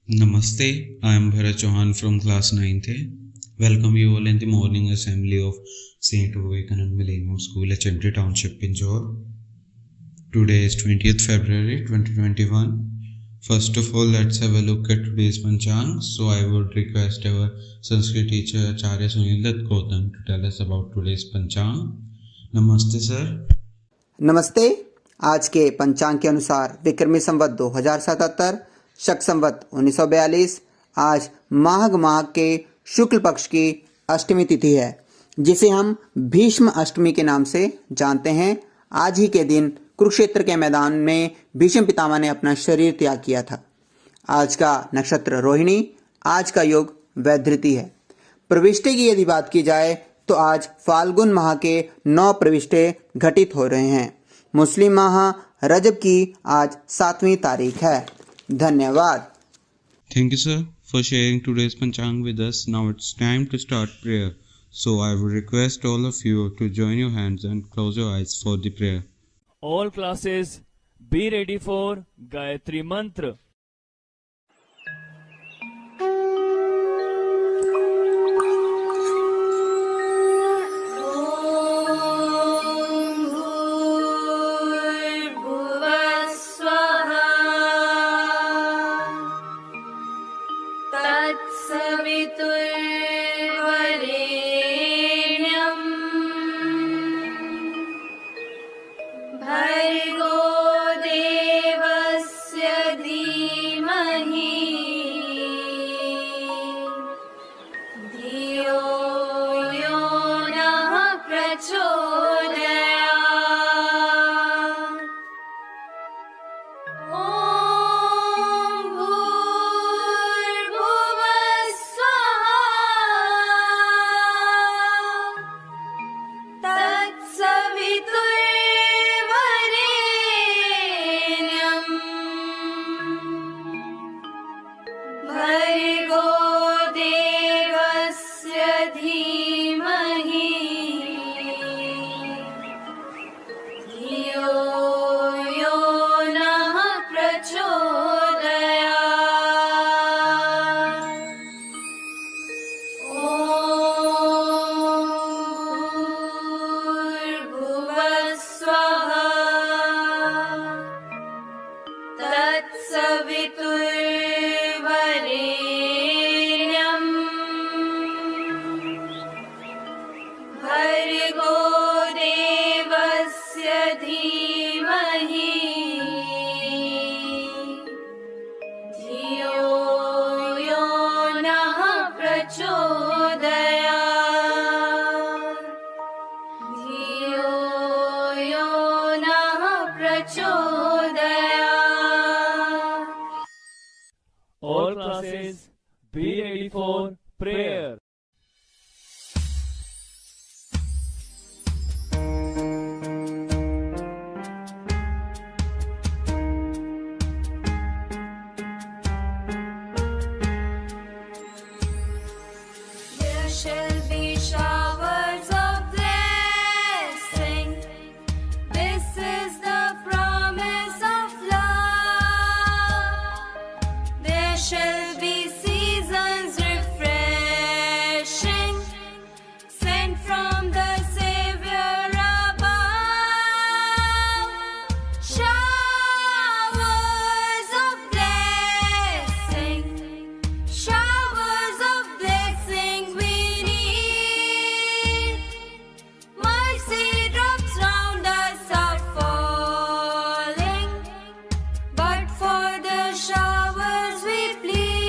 Namaste, I am Bharat Chauhan from class 9th A. Welcome you all in the morning assembly of St Vivekanand Millennium School, HMT Township, Pinjore. Today is 20th February 2021. First of all, let's have a look at today's Panchang. So I would request our Sanskrit teacher Acharya Sunil Gautam to tell us about today's Panchang. Namaste sir. नमस्ते। आज के पंचांग के अनुसार विक्रमी संवत 2077, शक संवत 1942 आज माघ माह के शुक्ल पक्ष की अष्टमी तिथि है, जिसे हम भीष्म अष्टमी के नाम से जानते हैं। आज ही के दिन कुरुक्षेत्र के मैदान में भीष्म पितामह ने अपना शरीर त्याग किया था। आज का नक्षत्र रोहिणी, आज का योग वैधृति है। प्रविष्टे की यदि बात की जाए तो आज फाल्गुन माह के 9 प्रविष्टे घटित हो रहे हैं। मुस्लिम माह रजब की आज 7वीं तारीख है। धन्यवाद। Thank you sir for sharing today's Panchang with us. Now it's time to start prayer. So I would request all of you to join your hands and close your eyes for the prayer. All classes be ready for Gayatri Mantra. All classes be ready for prayer. There shall be showers of blessing. This is the promise of love. There shall be seasons refreshing, sent from the Savior above. Showers of blessing, showers of blessing we need. Mercy drops round us are falling, but for the showers we plead.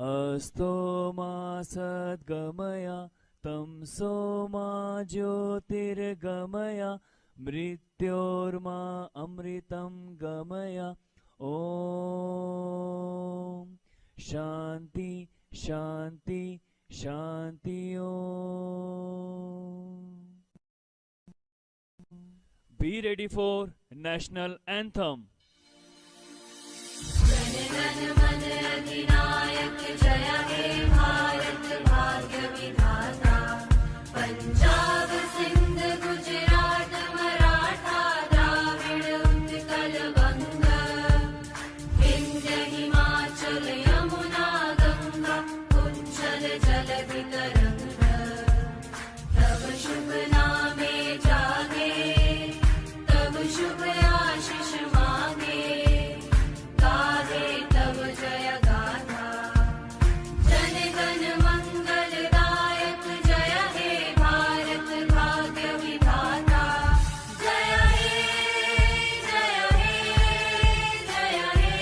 अस्तो मा सद्गमय तमसो मा ज्योतिर्गमय मृत्योर्मा अमृतं गमय ॐ शान्ति शान्ति शान्ति ॐ Be ready for national anthem. Punjab Sindh Gujarat Maratha Dravida Utkal बंग विंध्य हिमाचल यमुना गंगा उज्जल जलधि तरंग तब शुभ नामे जागे तब शुभ आशीष मांगे गाहे तब जय गाथा जन गण मंगलदायक जय हे भारत भाग्य विधाता जय हे जय हे जय हे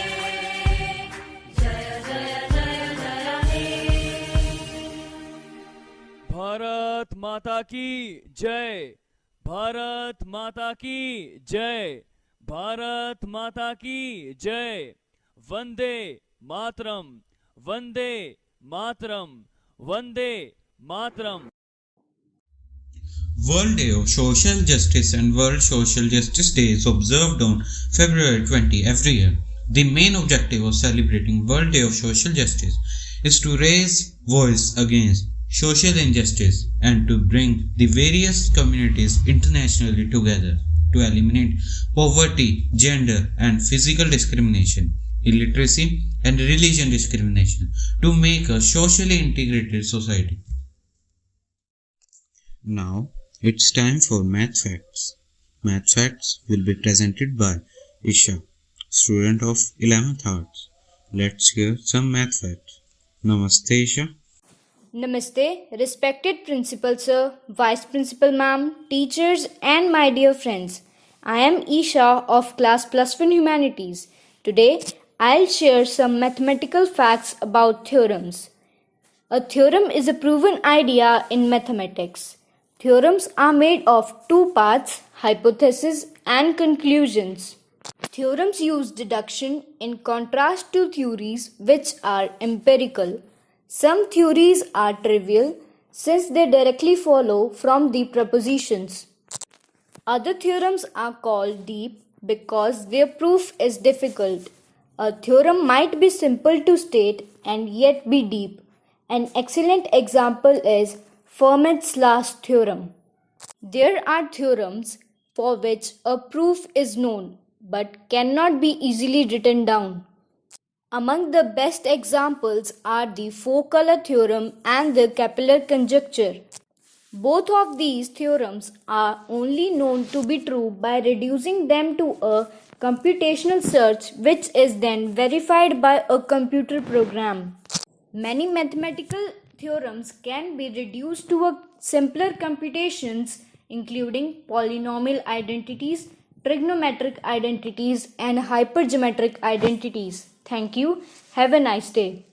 जय जय जय जय हे भारत माता की जय, भारत माता की जय, भारत माता की जय। Vande Mataram, Vande Mataram, Vande Mataram. World Day of Social Justice and World Social Justice Day is observed on February 20 every year. The main objective of celebrating World Day of Social Justice is to raise voice against social injustice and to bring the various communities internationally together to eliminate poverty, gender and physical discrimination, illiteracy and religion discrimination to make a socially integrated society. Now it's time for Math Facts. Math Facts will be presented by Isha, student of 11th Arts. Let's hear some Math Facts. Namaste Isha. Namaste, respected Principal Sir, Vice Principal Ma'am, teachers and my dear friends. I am Isha of Class +1 Humanities. Today, I'll share some mathematical facts about theorems. A theorem is a proven idea in mathematics. Theorems are made of two parts, hypothesis and conclusions. Theorems use deduction in contrast to theories which are empirical. Some theories are trivial since they directly follow from the propositions. Other theorems are called deep because their proof is difficult. A theorem might be simple to state and yet be deep. An excellent example is Fermat's last theorem. There are theorems for which a proof is known but cannot be easily written down. Among the best examples are the four-color theorem and the capillary conjecture. Both of these theorems are only known to be true by reducing them to a computational search which is then verified by a computer program. Many mathematical theorems can be reduced to a simpler computations including polynomial identities, trigonometric identities and hypergeometric identities. Thank you. Have a nice day.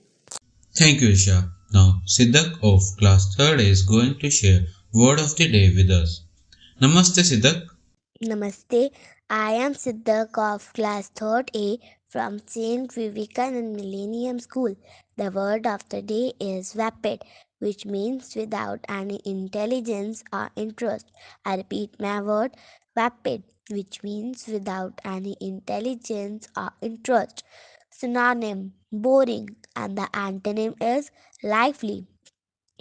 Thank you Isha. Now Siddak of class 3rd is going to share word of the day with us. Namaste Siddak. Namaste, I am Siddak of class 3rd A from St Vivekanand Millennium School. The word of the day is vapid, which means without any intelligence or interest. I repeat my word, vapid, which means without any intelligence or interest. Synonym, boring, and the antonym is lively.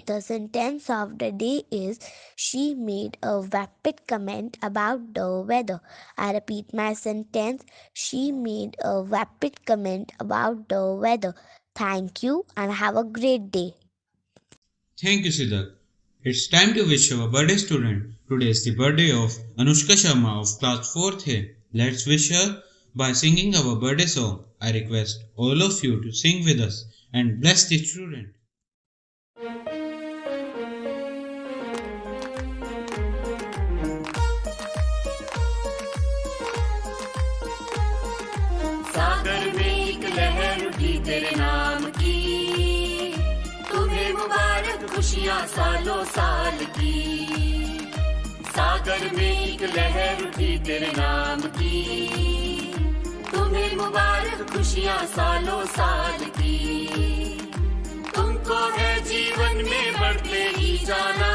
The sentence of the day is, she made a vapid comment about the weather. I repeat my sentence, she made a vapid comment about the weather. Thank you and have a great day. Thank you Siddak. It's time to wish our birthday student. Today is the birthday of Anushka Sharma of class 4th A. Let's wish her by singing our birthday song. I request all of you to sing with us and bless the student. सागर में एक लहर उठी तेरे नाम की मुबारक खुशियाँ सालों साल की। सागर में एक लहर उठी तेरे नाम की। तुम्हें मुबारक खुशियाँ सालों साल की। तुमको है जीवन में बढ़ते ही जाना।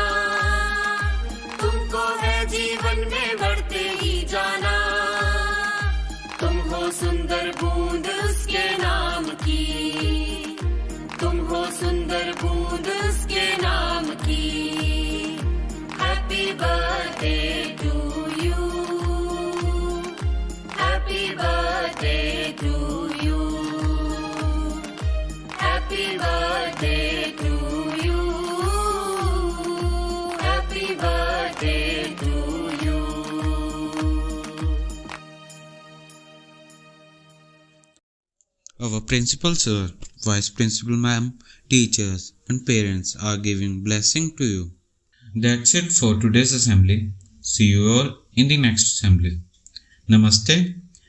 तुमको है जीवन में बढ़ते ही जाना। तुम हो सुंदर बूंद उसके नाम की। तुम हो सुंदर बूंद उसके नाम की। Happy birthday to you. Happy birthday to you. Happy birthday to you. Happy birthday to you. Our principal sir, vice principal ma'am, teachers and parents are giving blessing to you. That's it for today's assembly. See you all in the next assembly. Namaste.